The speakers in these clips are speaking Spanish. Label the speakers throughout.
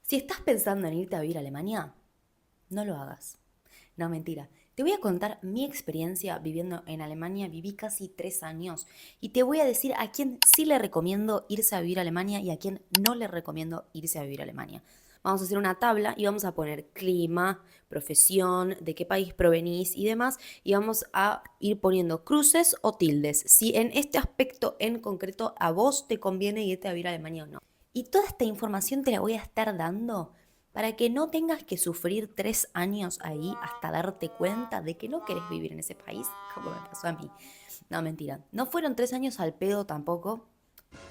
Speaker 1: Si estás pensando en irte a vivir a Alemania, no lo hagas. No, mentira. Te voy a contar mi experiencia viviendo en Alemania. Viví casi 3 años y te voy a decir a quién sí le recomiendo irse a vivir a Alemania y a quién no le recomiendo irse a vivir a Alemania. Vamos a hacer una tabla y vamos a poner clima, profesión, de qué país provenís y demás. Y vamos a ir poniendo cruces o tildes. Si en este aspecto en concreto a vos te conviene irte a vivir a Alemania o no. Y toda esta información te la voy a estar dando para que no tengas que sufrir 3 años ahí hasta darte cuenta de que no querés vivir en ese país, como me pasó a mí. No, mentira. No fueron 3 años al pedo tampoco,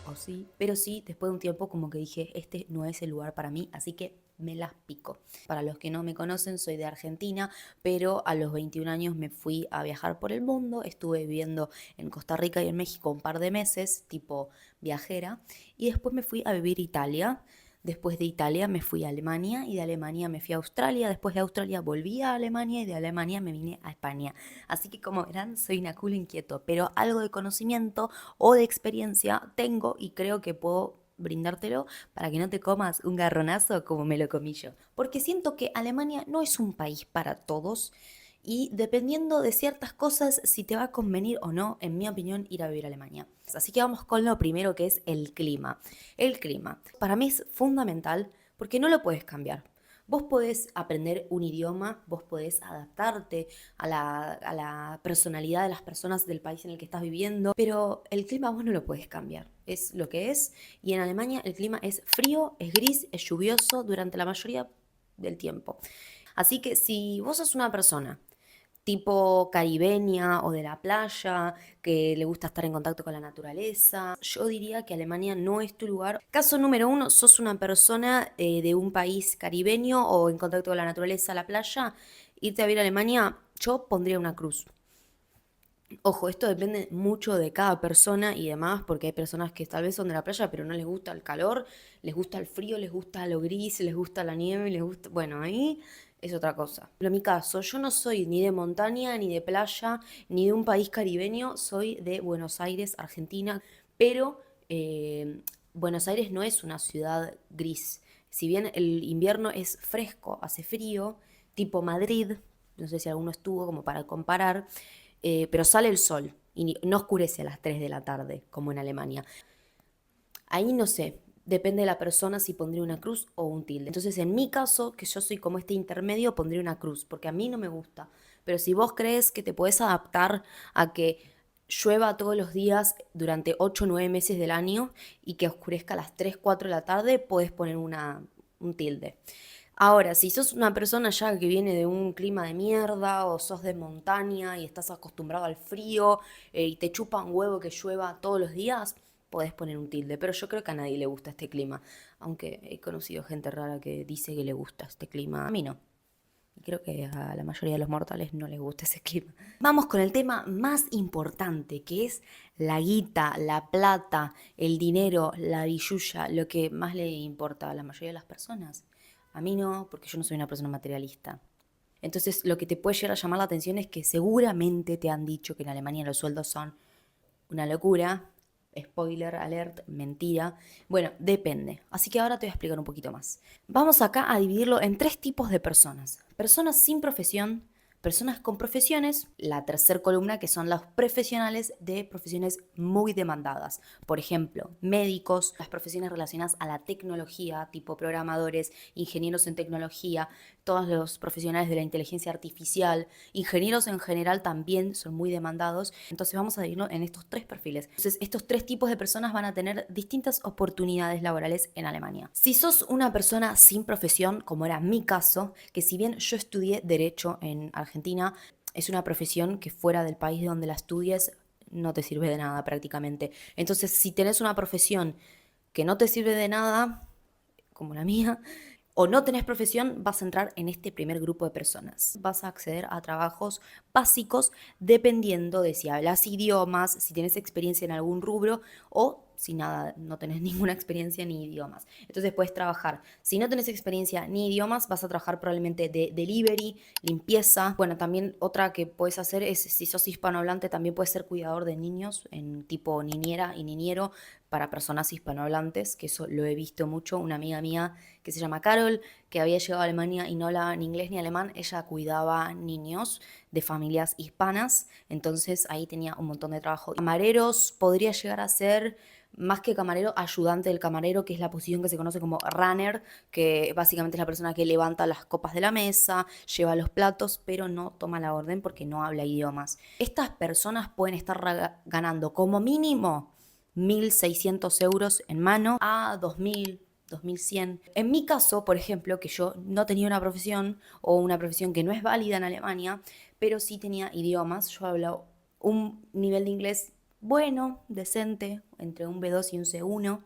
Speaker 1: o sí, pero sí, después de un tiempo como que dije, este no es el lugar para mí, así que me las pico. Para los que no me conocen, soy de Argentina, pero a los 21 años me fui a viajar por el mundo, estuve viviendo en Costa Rica y en México un par de meses, tipo viajera, y después me fui a vivir a Italia. Después de Italia me fui a Alemania y de Alemania me fui a Australia. Después de Australia volví a Alemania y de Alemania me vine a España. Así que como verán, soy una culo inquieto, pero algo de conocimiento o de experiencia tengo y creo que puedo brindártelo para que no te comas un garronazo como me lo comí yo. Porque siento que Alemania no es un país para todos y dependiendo de ciertas cosas, si te va a convenir o no, en mi opinión, ir a vivir a Alemania. Así que vamos con lo primero que es el clima. El clima. Para mí es fundamental porque no lo puedes cambiar. Vos podés aprender un idioma, vos podés adaptarte a la personalidad de las personas del país en el que estás viviendo, pero el clima vos no lo puedes cambiar. Es lo que es. Y en Alemania el clima es frío, es gris, es lluvioso durante la mayoría del tiempo. Así que si vos sos una persona tipo caribeña o de la playa, que le gusta estar en contacto con la naturaleza. Yo diría que Alemania no es tu lugar. Caso número uno, sos una persona de un país caribeño o en contacto con la naturaleza, la playa, irte a vivir a Alemania, yo pondría una cruz. Ojo, esto depende mucho de cada persona y demás, porque hay personas que tal vez son de la playa, pero no les gusta el calor, les gusta el frío, les gusta lo gris, les gusta la nieve, les gusta... Bueno, ahí es otra cosa. Pero en mi caso, yo no soy ni de montaña, ni de playa, ni de un país caribeño, soy de Buenos Aires, Argentina, pero Buenos Aires no es una ciudad gris. Si bien el invierno es fresco, hace frío, tipo Madrid, no sé si alguno estuvo como para comparar, pero sale el sol y no oscurece a las 3 de la tarde, como en Alemania. Ahí no sé, depende de la persona si pondría una cruz o un tilde. Entonces, en mi caso, que yo soy como este intermedio, pondría una cruz, porque a mí no me gusta. Pero si vos crees que te podés adaptar a que llueva todos los días durante 8 o 9 meses del año y que oscurezca a las 3 4 de la tarde, podés poner un tilde. Ahora, si sos una persona ya que viene de un clima de mierda o sos de montaña y estás acostumbrado al frío y te chupa un huevo que llueva todos los días, podés poner un tilde. Pero yo creo que a nadie le gusta este clima, aunque he conocido gente rara que dice que le gusta este clima. A mí no. Y creo que a la mayoría de los mortales no les gusta ese clima. Vamos con el tema más importante, que es la guita, la plata, el dinero, la billulla, lo que más le importa a la mayoría de las personas. A mí no, porque yo no soy una persona materialista. Entonces, lo que te puede llegar a llamar la atención es que seguramente te han dicho que en Alemania los sueldos son una locura. Spoiler alert, mentira. Bueno, depende. Así que ahora te voy a explicar un poquito más. Vamos acá a dividirlo en tres tipos de personas. Personas sin profesión, personas con profesiones, la tercera columna que son los profesionales de profesiones muy demandadas. Por ejemplo, médicos, las profesiones relacionadas a la tecnología, tipo programadores, ingenieros en tecnología, todos los profesionales de la inteligencia artificial, ingenieros en general también son muy demandados. Entonces vamos a dividirlo en estos tres perfiles. Entonces estos tres tipos de personas van a tener distintas oportunidades laborales en Alemania. Si sos una persona sin profesión, como era mi caso, que si bien yo estudié Derecho en Argentina, es una profesión que fuera del país donde la estudies no te sirve de nada prácticamente. Entonces, si tenés una profesión que no te sirve de nada, como la mía, o no tenés profesión, vas a entrar en este primer grupo de personas. Vas a acceder a trabajos básicos dependiendo de si hablas idiomas, si tienes experiencia en algún rubro o si nada, no tenés ninguna experiencia ni idiomas. Entonces puedes trabajar. Si no tenés experiencia ni idiomas, vas a trabajar probablemente de delivery, limpieza. Bueno, también otra que puedes hacer es, si sos hispanohablante, también puedes ser cuidador de niños en tipo niñera y niñero para personas hispanohablantes, que eso lo he visto mucho. Una amiga mía que se llama Carol, que había llegado a Alemania y no hablaba ni inglés ni alemán, ella cuidaba niños de familias hispanas, entonces ahí tenía un montón de trabajo. Camareros podría llegar a ser, más que camarero, ayudante del camarero, que es la posición que se conoce como runner, que básicamente es la persona que levanta las copas de la mesa, lleva los platos, pero no toma la orden porque no habla idiomas. Estas personas pueden estar ganando como mínimo 1.600 euros en mano a 2.000, 2.100. En mi caso, por ejemplo, que yo no tenía una profesión o una profesión que no es válida en Alemania, pero sí tenía idiomas. Yo hablo un nivel de inglés bueno, decente, entre un B2 y un C1.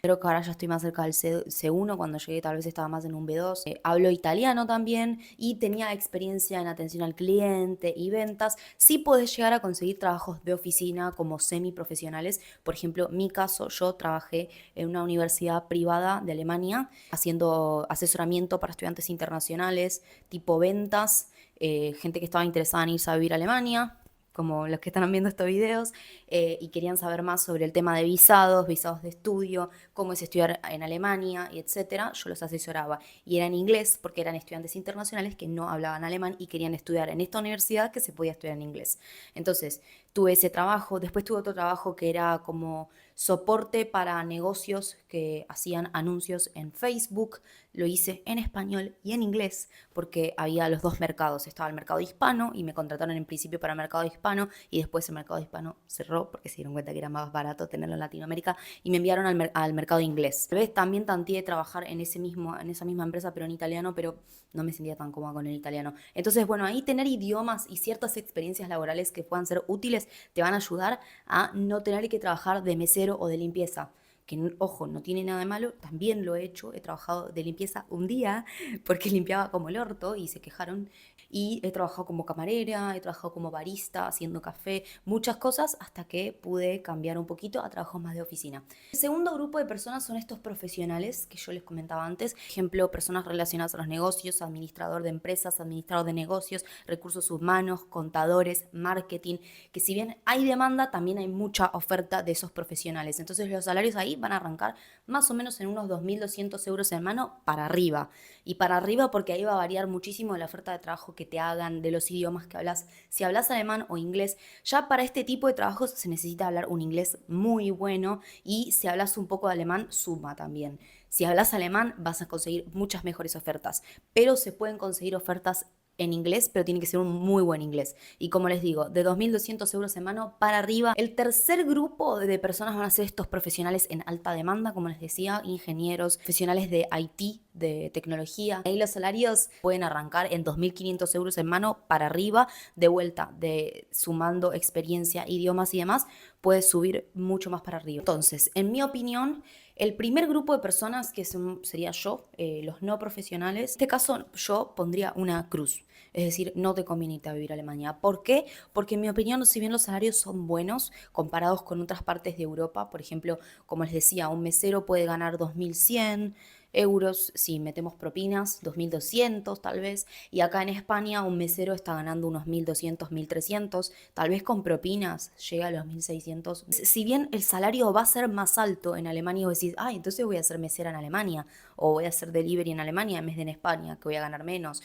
Speaker 1: Creo que ahora ya estoy más cerca del C1, cuando llegué tal vez estaba más en un B2. Hablo italiano también y tenía experiencia en atención al cliente y ventas. Sí podés llegar a conseguir trabajos de oficina como semiprofesionales. Por ejemplo, mi caso, yo trabajé en una universidad privada de Alemania haciendo asesoramiento para estudiantes internacionales, tipo ventas, gente que estaba interesada en irse a vivir a Alemania, como los que están viendo estos videos, y querían saber más sobre el tema de visados, visados de estudio, cómo es estudiar en Alemania, y etcétera. Yo los asesoraba. Y era en inglés porque eran estudiantes internacionales que no hablaban alemán y querían estudiar en esta universidad que se podía estudiar en inglés. Entonces, tuve ese trabajo. Después tuve otro trabajo que era como soporte para negocios que hacían anuncios en Facebook. Lo hice en español y en inglés porque había los dos mercados. Estaba el mercado hispano y me contrataron en principio para el mercado hispano y después el mercado hispano cerró porque se dieron cuenta que era más barato tenerlo en Latinoamérica y me enviaron al mercado inglés. Tal vez también tanteé trabajar en esa misma empresa pero en italiano, pero no me sentía tan cómoda con el italiano. Entonces, bueno, ahí tener idiomas y ciertas experiencias laborales que puedan ser útiles te van a ayudar a no tener que trabajar de mesero o de limpieza. Que, ojo, no tiene nada de malo, también lo he hecho, he trabajado de limpieza un día porque limpiaba como el orto y se quejaron, y he trabajado como camarera, he trabajado como barista, haciendo café, muchas cosas, hasta que pude cambiar un poquito a trabajos más de oficina. El segundo grupo de personas son estos profesionales que yo les comentaba antes, por ejemplo, personas relacionadas a los negocios, administrador de empresas, administrador de negocios, recursos humanos, contadores, marketing, que si bien hay demanda, también hay mucha oferta de esos profesionales. Entonces los salarios ahí van a arrancar más o menos en unos 2.200 euros en mano para arriba. Y para arriba porque ahí va a variar muchísimo la oferta de trabajo que te hagan, de los idiomas que hablas. Si hablas alemán o inglés, ya para este tipo de trabajos se necesita hablar un inglés muy bueno, y si hablas un poco de alemán, suma también. Si hablas alemán vas a conseguir muchas mejores ofertas, pero se pueden conseguir ofertas en inglés, pero tiene que ser un muy buen inglés. Y como les digo, de 2.200 euros en mano para arriba. El tercer grupo de personas van a ser estos profesionales en alta demanda, como les decía, ingenieros, profesionales de IT, de tecnología. Ahí los salarios pueden arrancar en 2.500 euros en mano para arriba. De vuelta, de sumando experiencia, idiomas y demás, puedes subir mucho más para arriba. Entonces, en mi opinión, el primer grupo de personas, que sería yo, los no profesionales, en este caso yo pondría una cruz. Es decir, no te conviene irte a vivir a Alemania. ¿Por qué? Porque en mi opinión, si bien los salarios son buenos comparados con otras partes de Europa, por ejemplo, como les decía, un mesero puede ganar 2.100 euros si metemos propinas, 2.200 tal vez, y acá en España un mesero está ganando unos 1.200, 1.300, tal vez con propinas llega a los 1.600. Si bien el salario va a ser más alto en Alemania, vos decís, entonces voy a ser mesera en Alemania, o voy a hacer delivery en Alemania en vez de en España, que voy a ganar menos.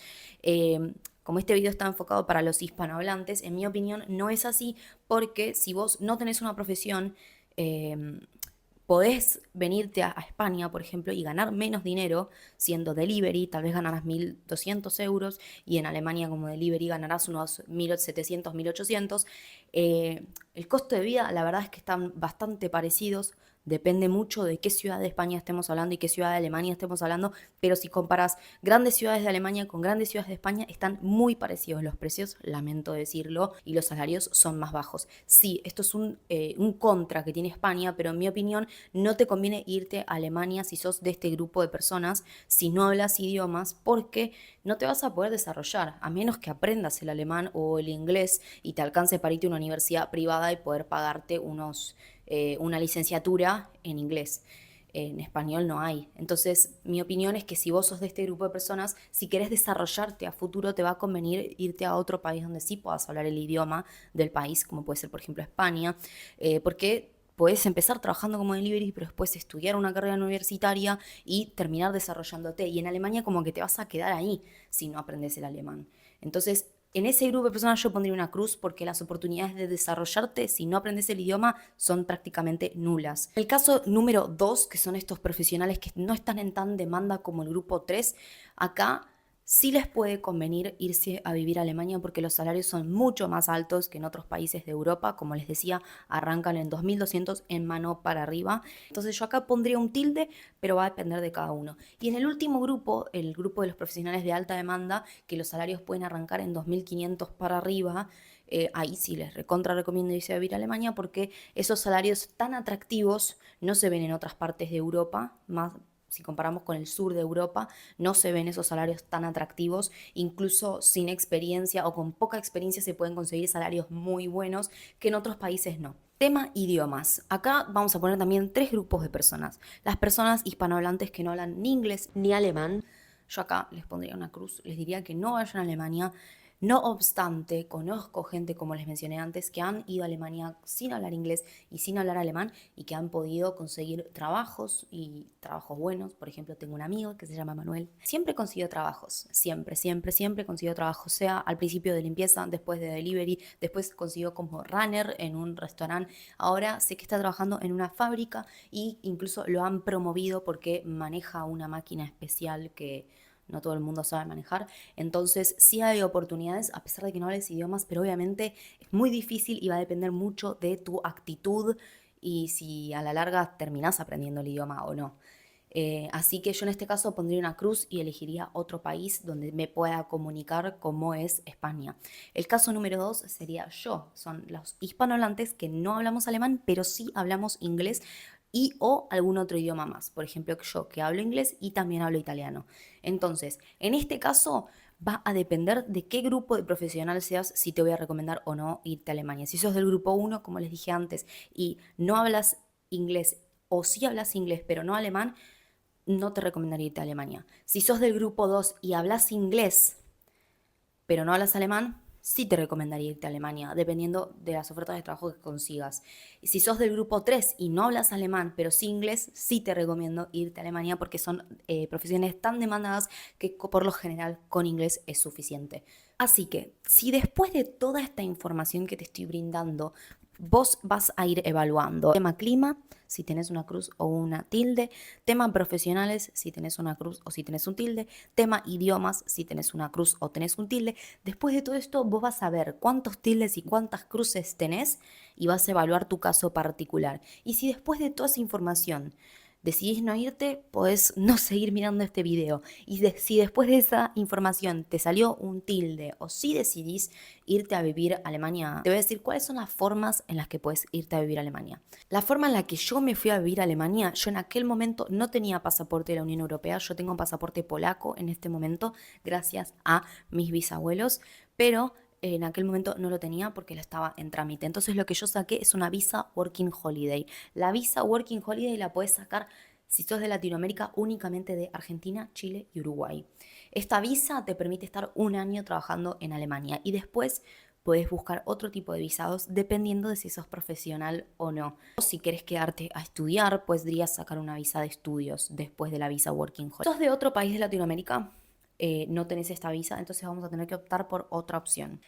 Speaker 1: Como este video está enfocado para los hispanohablantes, en mi opinión no es así, porque si vos no tenés una profesión, eh, podés venirte a España, por ejemplo, y ganar menos dinero siendo delivery. Tal vez ganarás 1.200 euros y en Alemania como delivery ganarás unos 1.700, 1.800. El costo de vida, la verdad es que están bastante parecidos. Depende mucho de qué ciudad de España estemos hablando y qué ciudad de Alemania estemos hablando, pero si comparas grandes ciudades de Alemania con grandes ciudades de España, están muy parecidos los precios, lamento decirlo, y los salarios son más bajos. Sí, esto es un contra que tiene España, pero en mi opinión no te conviene irte a Alemania si sos de este grupo de personas, si no hablas idiomas, porque no te vas a poder desarrollar, a menos que aprendas el alemán o el inglés y te alcance para irte a una universidad privada y poder pagarte unos una licenciatura en inglés. En español no hay. Entonces, mi opinión es que si vos sos de este grupo de personas, si querés desarrollarte a futuro, te va a convenir irte a otro país donde sí puedas hablar el idioma del país, como puede ser, por ejemplo, España, porque podés empezar trabajando como delivery, pero después estudiar una carrera universitaria y terminar desarrollándote. Y en Alemania como que te vas a quedar ahí si no aprendes el alemán. Entonces, en ese grupo de personas yo pondría una cruz porque las oportunidades de desarrollarte si no aprendes el idioma son prácticamente nulas. El caso número 2, que son estos profesionales que no están en tan demanda como el grupo 3, acá sí les puede convenir irse a vivir a Alemania porque los salarios son mucho más altos que en otros países de Europa. Como les decía, arrancan en 2.200 en mano para arriba. Entonces yo acá pondría un tilde, pero va a depender de cada uno. Y en el último grupo, el grupo de los profesionales de alta demanda, que los salarios pueden arrancar en 2.500 para arriba, ahí sí les recontra recomiendo irse a vivir a Alemania porque esos salarios tan atractivos no se ven en otras partes de Europa, más si comparamos con el sur de Europa, no se ven esos salarios tan atractivos, incluso sin experiencia o con poca experiencia se pueden conseguir salarios muy buenos que en otros países no. Tema idiomas. Acá vamos a poner también tres grupos de personas. Las personas hispanohablantes que no hablan ni inglés ni alemán. Yo acá les pondría una cruz, les diría que no vayan a Alemania. No obstante, conozco gente, como les mencioné antes, que han ido a Alemania sin hablar inglés y sin hablar alemán y que han podido conseguir trabajos y trabajos buenos. Por ejemplo, tengo un amigo que se llama Manuel. Siempre consiguió trabajos, siempre, siempre, siempre consiguió trabajos, sea al principio de limpieza, después de delivery, después consiguió como runner en un restaurante. Ahora sé que está trabajando en una fábrica e incluso lo han promovido porque maneja una máquina especial que no todo el mundo sabe manejar. Entonces sí hay oportunidades, a pesar de que no hables idiomas, pero obviamente es muy difícil y va a depender mucho de tu actitud y si a la larga terminás aprendiendo el idioma o no. Así que yo en este caso pondría una cruz y elegiría otro país donde me pueda comunicar, como es España. El caso número 2 sería yo. Son los hispanohablantes que no hablamos alemán, pero sí hablamos inglés y o algún otro idioma más. Por ejemplo, yo que hablo inglés y también hablo italiano. Entonces, en este caso va a depender de qué grupo de profesional seas si te voy a recomendar o no irte a Alemania. Si sos del grupo 1, como les dije antes, y no hablas inglés o sí hablas inglés pero no alemán, no te recomendaría irte a Alemania. Si sos del grupo 2 y hablas inglés, pero no hablas alemán, sí te recomendaría irte a Alemania, dependiendo de las ofertas de trabajo que consigas. Y si sos del grupo 3 y no hablas alemán, pero sí inglés, sí te recomiendo irte a Alemania porque son profesiones tan demandadas que por lo general con inglés es suficiente. Así que, si después de toda esta información que te estoy brindando, vos vas a ir evaluando tema clima, si tenés una cruz o una tilde, tema profesionales, si tenés una cruz o si tenés un tilde, tema idiomas, si tenés una cruz o tenés un tilde. Después de todo esto, vos vas a ver cuántos tildes y cuántas cruces tenés y vas a evaluar tu caso particular. Y si después de toda esa información decidís no irte, podés no seguir mirando este video. Y si después de esa información te salió un tilde o si decidís irte a vivir a Alemania, te voy a decir cuáles son las formas en las que puedes irte a vivir a Alemania. La forma en la que yo me fui a vivir a Alemania, yo en aquel momento no tenía pasaporte de la Unión Europea, yo tengo un pasaporte polaco en este momento gracias a mis bisabuelos, pero en aquel momento no lo tenía porque lo estaba en trámite. Entonces lo que yo saqué es una visa Working Holiday. La visa Working Holiday la puedes sacar si sos de Latinoamérica únicamente de Argentina, Chile y Uruguay. Esta visa te permite estar un año trabajando en Alemania y después puedes buscar otro tipo de visados dependiendo de si sos profesional o no. O si querés quedarte a estudiar, podrías sacar una visa de estudios después de la visa Working Holiday. Si sos de otro país de Latinoamérica, no tenés esta visa, entonces vamos a tener que optar por otra opción.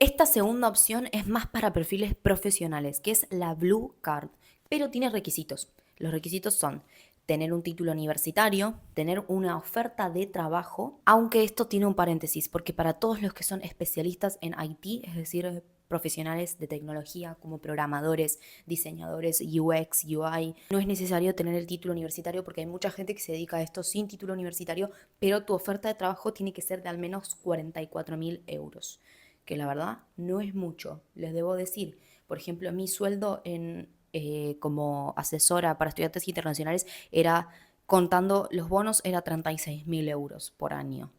Speaker 1: Esta segunda opción es más para perfiles profesionales, que es la Blue Card, pero tiene requisitos. Los requisitos son tener un título universitario, tener una oferta de trabajo, aunque esto tiene un paréntesis, porque para todos los que son especialistas en IT, es decir, profesionales de tecnología como programadores, diseñadores, UX, UI, no es necesario tener el título universitario porque hay mucha gente que se dedica a esto sin título universitario, pero tu oferta de trabajo tiene que ser de al menos 44.000 euros, que la verdad no es mucho, les debo decir. Por ejemplo, mi sueldo como asesora para estudiantes internacionales era, contando los bonos, era 36.000 euros por año.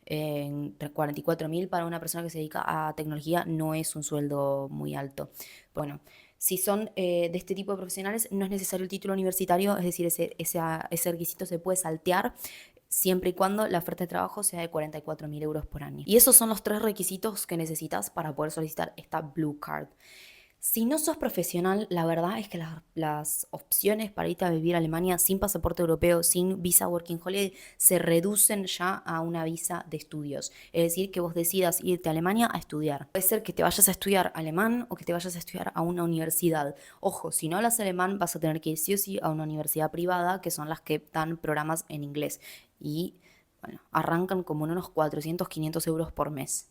Speaker 1: 44.000 para una persona que se dedica a tecnología no es un sueldo muy alto. Bueno, Si son de este tipo de profesionales, no es necesario el título universitario, es decir, ese requisito se puede saltear siempre y cuando la oferta de trabajo sea de 44.000 euros por año. Y esos son los 3 requisitos que necesitas para poder solicitar esta Blue Card. Si no sos profesional, la verdad es que las opciones para irte a vivir a Alemania sin pasaporte europeo, sin visa Working Holiday, se reducen ya a una visa de estudios. Es decir, que vos decidas irte a Alemania a estudiar. Puede ser que te vayas a estudiar alemán o que te vayas a estudiar a una universidad. Ojo, si no hablas alemán vas a tener que ir sí o sí a una universidad privada, que son las que dan programas en inglés. Y bueno, arrancan como en unos 400, 500 euros por mes.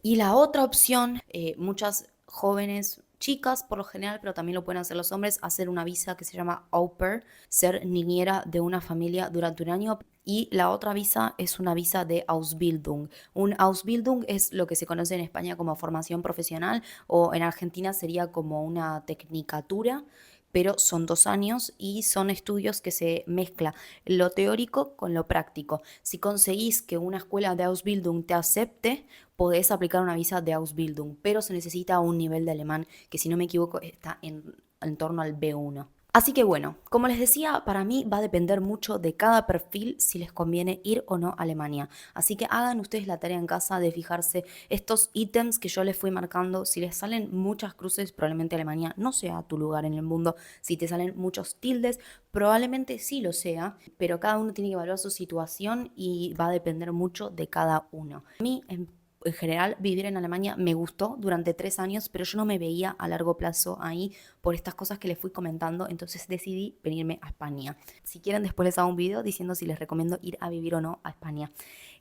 Speaker 1: Y la otra opción, muchas jóvenes, chicas por lo general, pero también lo pueden hacer los hombres, hacer una visa que se llama au pair, ser niñera de una familia durante un año. Y la otra visa es una visa de Ausbildung. Un Ausbildung es lo que se conoce en España como formación profesional o en Argentina sería como una tecnicatura, pero son 2 años y son estudios que se mezcla lo teórico con lo práctico. Si conseguís que una escuela de Ausbildung te acepte, podés aplicar una visa de Ausbildung, pero se necesita un nivel de alemán que, si no me equivoco, está en torno al B1. Así que bueno, como les decía, para mí va a depender mucho de cada perfil si les conviene ir o no a Alemania. Así que hagan ustedes la tarea en casa de fijarse estos ítems que yo les fui marcando. Si les salen muchas cruces, probablemente Alemania no sea tu lugar en el mundo. Si te salen muchos tildes, probablemente sí lo sea, pero cada uno tiene que evaluar su situación y va a depender mucho de cada uno. A mí, en general, vivir en Alemania me gustó durante 3 años, pero yo no me veía a largo plazo ahí por estas cosas que les fui comentando, entonces decidí venirme a España. Si quieren, después les hago un video diciendo si les recomiendo ir a vivir o no a España.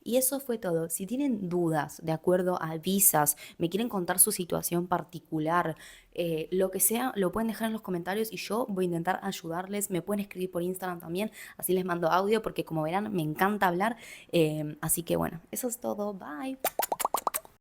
Speaker 1: Y eso fue todo. Si tienen dudas de acuerdo a visas, me quieren contar su situación particular, lo que sea, lo pueden dejar en los comentarios y yo voy a intentar ayudarles. Me pueden escribir por Instagram también, así les mando audio porque, como verán, me encanta hablar. Así que bueno, eso es todo. Bye.